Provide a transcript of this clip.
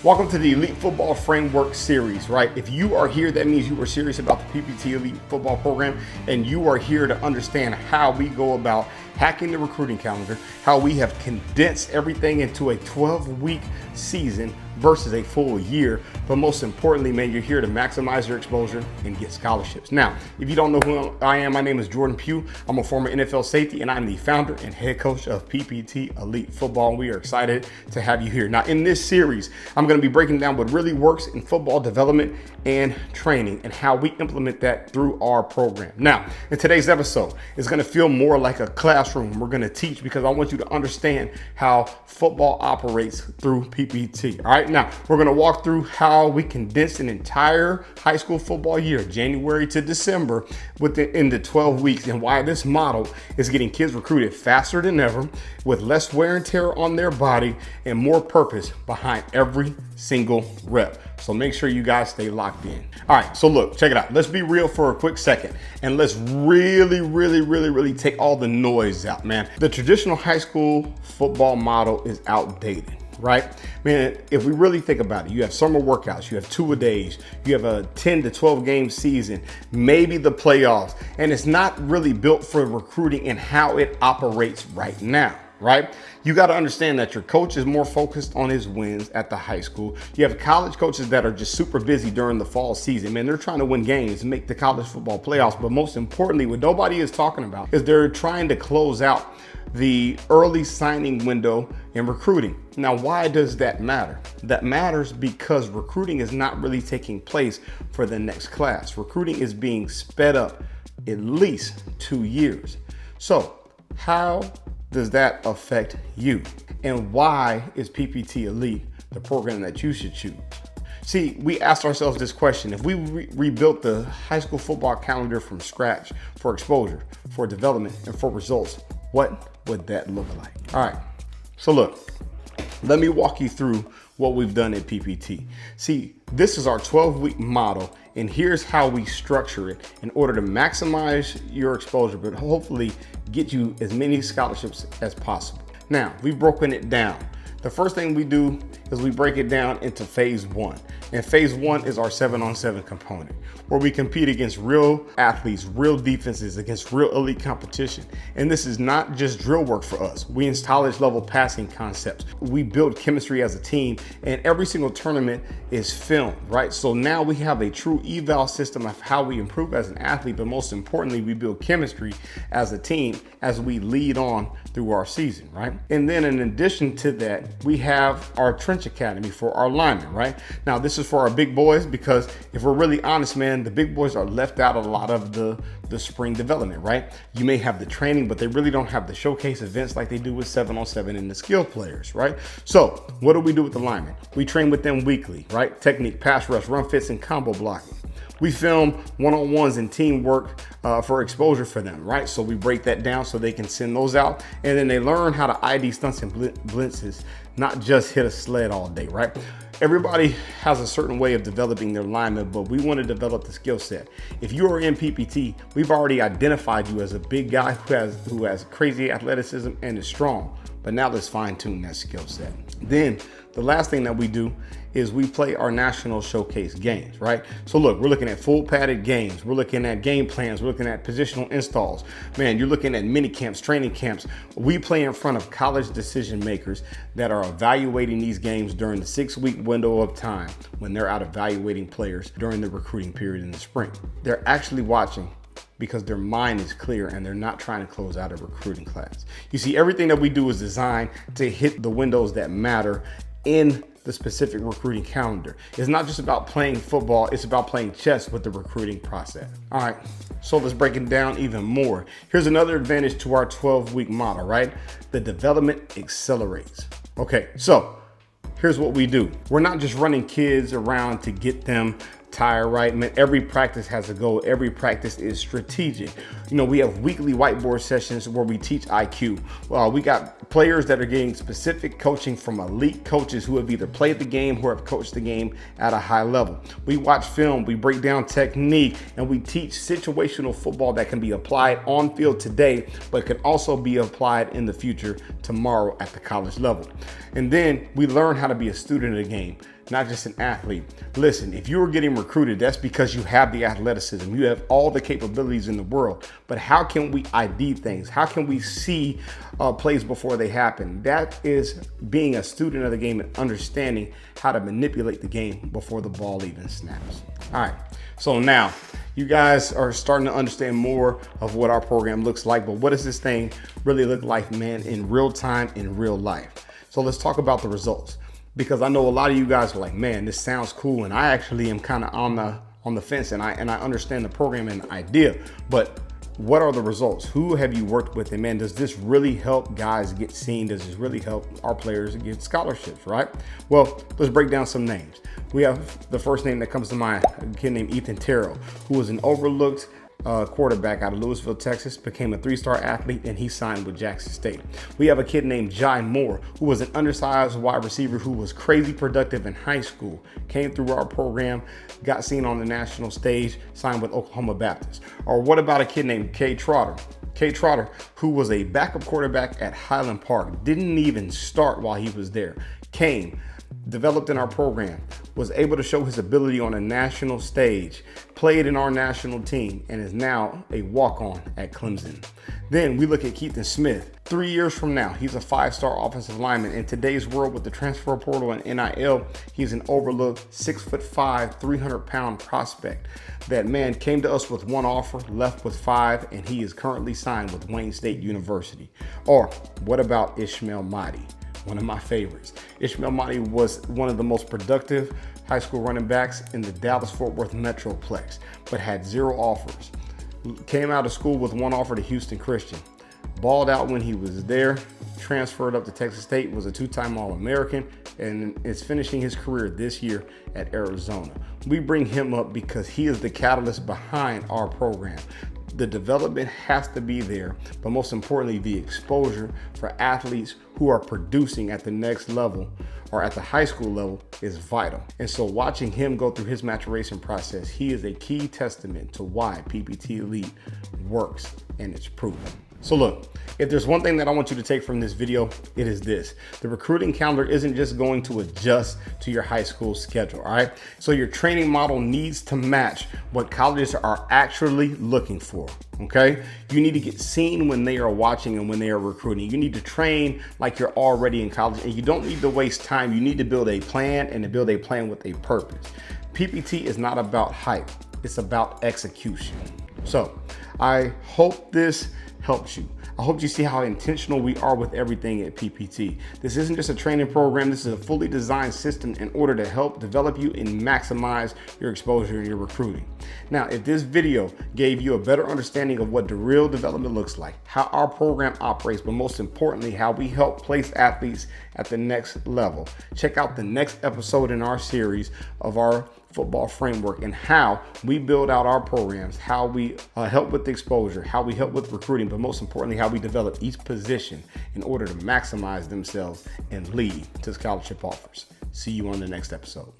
Welcome to the Elite Football Framework series, right? If you are here, that means you are serious about the PPT Elite football program, and you are here to understand how we go about hacking the recruiting calendar, how we have condensed everything into a 12-week season versus a full year. But most importantly, man, you're here to maximize your exposure and get scholarships. Now, if you don't know who I am, my name is Jordan Pugh. I'm a former NFL safety, and I'm the founder and head coach of PPT Elite Football. And we are excited to have you here. Now, in this series, I'm going to be breaking down what really works in football development and training and how we implement that through our program. Now, in today's episode, it's going to feel more like a classroom. We're going to teach because I want you to understand how football operates through PPT. All right. Now, we're going to walk through how we condense an entire high school football year, January to December, in the 12 weeks, and why this model is getting kids recruited faster than ever, with less wear and tear on their body and more purpose behind every single rep. So make sure you guys stay locked in. All right, so look, check it out. Let's be real for a quick second, and let's really take all the noise out, man. The traditional high school football model is outdated. Right? Man, if we really think about it, you have summer workouts, you have two-a-days, you have a 10 to 12 game season, maybe the playoffs, and it's not really built for recruiting and how it operates right now. Right? You got to understand that your coach is more focused on his wins at the high school. You have college coaches that are just super busy during the fall season. Man, they're trying to win games and make the college football playoffs. But most importantly, what nobody is talking about is they're trying to close out the early signing window in recruiting. Now, why does that matter? That matters because recruiting is not really taking place for the next class. Recruiting is being sped up at least 2 years. So how does that affect you? And why is PPT Elite the program that you should choose? See, we asked ourselves this question: if we rebuilt the high school football calendar from scratch for exposure, for development, and for results, what would that look like? All right, so look, let me walk you through what we've done at PPT. See, this is our 12-week model, and here's how we structure it in order to maximize your exposure, but hopefully get you as many scholarships as possible. Now, we've broken it down. The first thing we do is we break it down into phase one. And phase one is our 7-on-7 component, where we compete against real athletes, real defenses, against real elite competition. And this is not just drill work for us. We install college level passing concepts. We build chemistry as a team, and every single tournament is filmed, right? So now we have a true eval system of how we improve as an athlete, but most importantly, we build chemistry as a team as we lead on through our season, right? And then in addition to that, we have our Trench Academy for our linemen, right? Now, this is for our big boys because if we're really honest, man, the big boys are left out of a lot of the spring development, right? You may have the training, but they really don't have the showcase events like they do with 7-on-7 and the skill players, right? So what do we do with the linemen? We train with them weekly, right? Technique, pass rush, run fits, and combo blocking. We film one-on-ones and teamwork for exposure for them, right? So we break that down so they can send those out, and then they learn how to ID stunts and blitzes, not just hit a sled all day, right? Everybody has a certain way of developing their linemen, but we want to develop the skill set. If you are in PPT, we've already identified you as a big guy who has crazy athleticism and is strong. But now let's fine tune that skill set. Then the last thing that we do is we play our national showcase games, right? So look, we're looking at full padded games. We're looking at game plans. We're looking at positional installs. Man, you're looking at mini camps, training camps. We play in front of college decision makers that are evaluating these games during the 6-week window of time when they're out evaluating players during the recruiting period in the spring. They're actually watching because their mind is clear and they're not trying to close out a recruiting class. You see, everything that we do is designed to hit the windows that matter in the specific recruiting calendar. It's not just about playing football, it's about playing chess with the recruiting process. All right, so let's break it down even more. Here's another advantage to our 12-week model, right? The development accelerates. Okay, so here's what we do. We're not just running kids around to get them tired, right? Man, every practice has a goal. Every practice is strategic. You know, we have weekly whiteboard sessions where we teach IQ. Well, we got players that are getting specific coaching from elite coaches who have either played the game or have coached the game at a high level. We watch film, we break down technique, and we teach situational football that can be applied on field today, but can also be applied in the future tomorrow at the college level. And then we learn how to be a student of the game, not just an athlete. Listen, if you are getting recruited, that's because you have the athleticism. You have all the capabilities in the world. But how can we ID things? How can we see plays before they happen? That is being a student of the game and understanding how to manipulate the game before the ball even snaps. All right, so now you guys are starting to understand more of what our program looks like, but what does this thing really look like, man, in real time, in real life? So let's talk about the results, because I know a lot of you guys are like, man, this sounds cool, and I actually am kind of on the fence, and I understand the program and the idea, but what are the results? Who have you worked with? And man, does this really help guys get seen? Does this really help our players get scholarships, right? Well, let's break down some names. We have the first name that comes to mind, a kid named Ethan Terrell, who was an overlooked quarterback out of Louisville, Texas, became a 3-star athlete, and he signed with Jackson State. We have a kid named Jai Moore, who was an undersized wide receiver who was crazy productive in high school, came through our program, got seen on the national stage, signed with Oklahoma Baptist. Or what about a kid named Kay Trotter? Kay Trotter, who was a backup quarterback at Highland Park, didn't even start while he was there, came, developed in our program, was able to show his ability on a national stage, played in our national team, and is now a walk-on at Clemson. Then we look at Keaton Smith. 3 years from now, he's a 5-star offensive lineman. In today's world with the transfer portal and NIL, he's an overlooked 6'5", 300-pound prospect. That man came to us with one offer, left with 5, and he is currently signed with Wayne State University. Or what about Ishmael Mahdi? One of my favorites. Ishmael Mahdi was one of the most productive high school running backs in the Dallas-Fort Worth Metroplex, but had 0 offers. Came out of school with one offer to Houston Christian. Balled out when he was there, transferred up to Texas State, was a 2-time All-American, and is finishing his career this year at Arizona. We bring him up because he is the catalyst behind our program. The development has to be there, but most importantly, the exposure for athletes who are producing at the next level or at the high school level is vital. And so watching him go through his maturation process, he is a key testament to why PPT Elite works, and it's proven. So look, if there's one thing that I want you to take from this video, it is this. The recruiting calendar isn't just going to adjust to your high school schedule, all right? So your training model needs to match what colleges are actually looking for, okay? You need to get seen when they are watching and when they are recruiting. You need to train like you're already in college, and you don't need to waste time. You need to build a plan, and to build a plan with a purpose. PPT is not about hype. It's about execution. So I hope this helps you. I hope you see how intentional we are with everything at PPT. This isn't just a training program. This is a fully designed system in order to help develop you and maximize your exposure in your recruiting. Now, if this video gave you a better understanding of what the real development looks like, how our program operates, but most importantly, how we help place athletes at the next level, check out the next episode in our series of our football framework and how we build out our programs, how we help with exposure, how we help with recruiting, but most importantly, how we develop each position in order to maximize themselves and lead to scholarship offers. See you on the next episode.